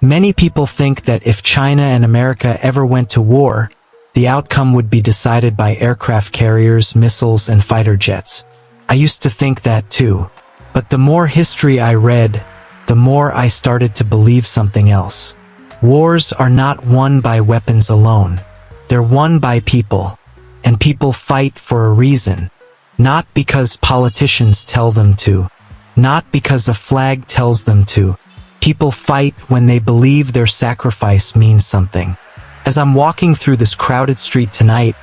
Many people think that if China and America ever went to war, the outcome would be decided by aircraft carriers, missiles, and fighter jets. I used to think that too. But the more history I read, the more I started to believe something else. Wars are not won by weapons alone. They're won by people. And people fight for a reason. Not because politicians tell them to. Not because a flag tells them to. People fight when they believe their sacrifice means something. As I'm walking through this crowded street tonight,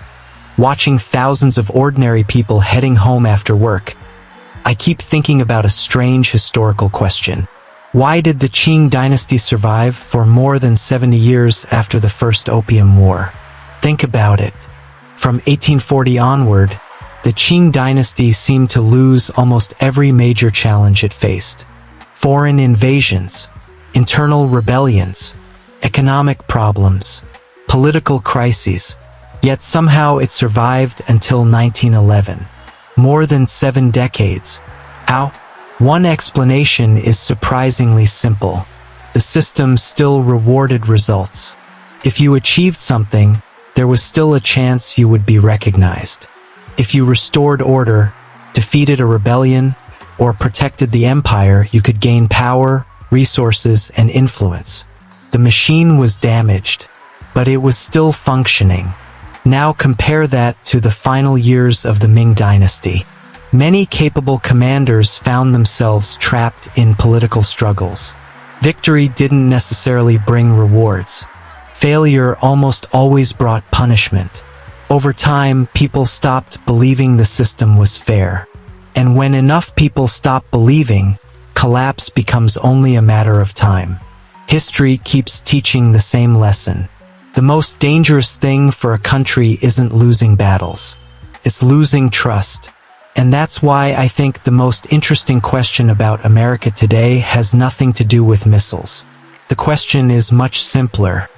watching thousands of ordinary people heading home after work, I keep thinking about a strange historical question. Why did the Qing dynasty survive for more than 70 years after the First Opium War? Think about it. From 1840 onward, the Qing dynasty seemed to lose almost every major challenge it faced. Foreign invasions, internal rebellions, economic problems, political crises. Yet somehow it survived until 1911. More than 7 decades. How? One explanation is surprisingly simple. The system still rewarded results. If you achieved something, there was still a chance you would be recognized. If you restored order, defeated a rebellion, or protected the empire, you could gain power, resources, and influence. The machine was damaged, but it was still functioning. Now compare that to the final years of the Ming dynasty. Many capable commanders found themselves trapped in political struggles. Victory didn't necessarily bring rewards. Failure almost always brought punishment. Over time, people stopped believing the system was fair. And when enough people stop believing, collapse becomes only a matter of time. History keeps teaching the same lesson. The most dangerous thing for a country isn't losing battles. It's losing trust. And that's why I think the most interesting question about America today has nothing to do with missiles. The question is much simpler.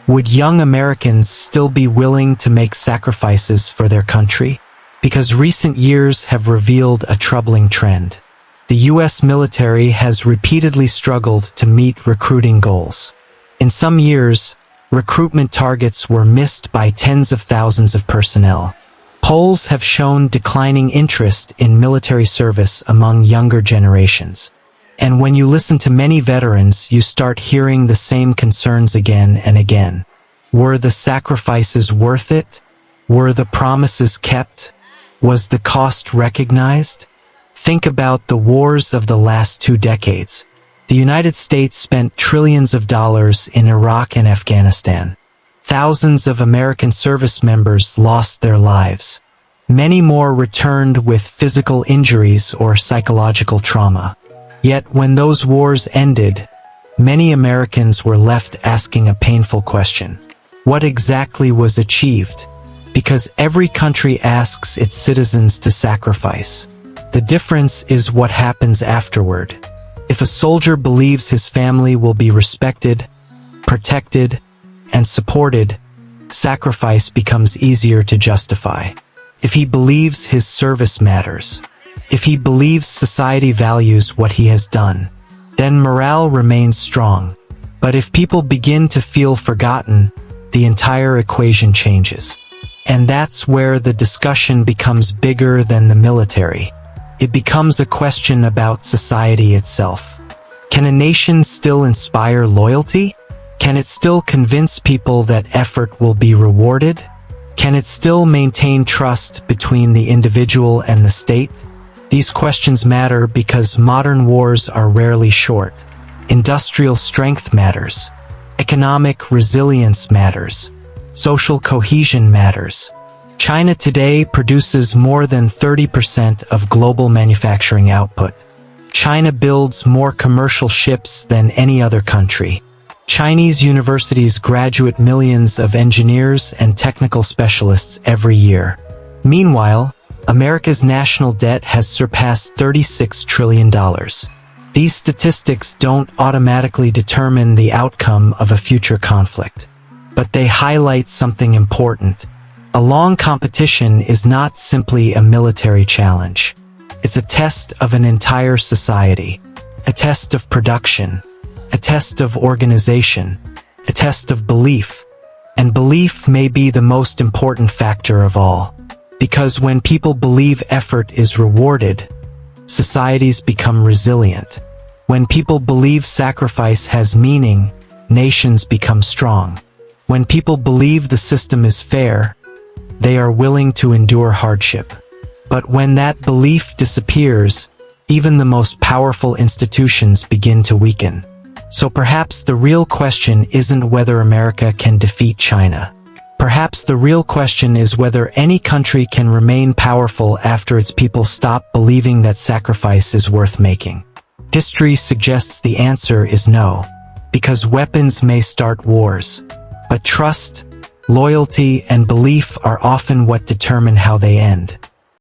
Would young Americans still be willing to make sacrifices for their country? Because recent years have revealed a troubling trend. The U.S. military has repeatedly struggled to meet recruiting goals. In some years, recruitment targets were missed by tens of thousands of personnel. Polls have shown declining interest in military service among younger generations. And when you listen to many veterans, you start hearing the same concerns again and again. Were the sacrifices worth it? Were the promises kept? Was the cost recognized? Think about the wars of the last 2 decades. The United States spent trillions of dollars in Iraq and Afghanistan. Thousands of American service members lost their lives. Many more returned with physical injuries or psychological trauma. Yet when those wars ended, many Americans were left asking a painful question. What exactly was achieved? Because every country asks its citizens to sacrifice. The difference is what happens afterward. If a soldier believes his family will be respected, protected, and supported, sacrifice becomes easier to justify. If he believes his service matters, if he believes society values what he has done, then morale remains strong. But if people begin to feel forgotten, the entire equation changes. And that's where the discussion becomes bigger than the military. It becomes a question about society itself. Can a nation still inspire loyalty? Can it still convince people that effort will be rewarded? Can it still maintain trust between the individual and the state? These questions matter because modern wars are rarely short. Industrial strength matters. Economic resilience matters. Social cohesion matters. China today produces more than 30% of global manufacturing output. China builds more commercial ships than any other country. Chinese universities graduate millions of engineers and technical specialists every year. Meanwhile, America's national debt has surpassed $36 trillion. These statistics don't automatically determine the outcome of a future conflict, but they highlight something important. A long competition is not simply a military challenge. It's a test of an entire society, a test of production, a test of organization, a test of belief. And belief may be the most important factor of all. Because when people believe effort is rewarded, societies become resilient. When people believe sacrifice has meaning, nations become strong. When people believe the system is fair, they are willing to endure hardship. But when that belief disappears, even the most powerful institutions begin to weaken. So perhaps the real question isn't whether America can defeat China. Perhaps the real question is whether any country can remain powerful after its people stop believing that sacrifice is worth making. History suggests the answer is no, because weapons may start wars, but trust, loyalty, and belief are often what determine how they end.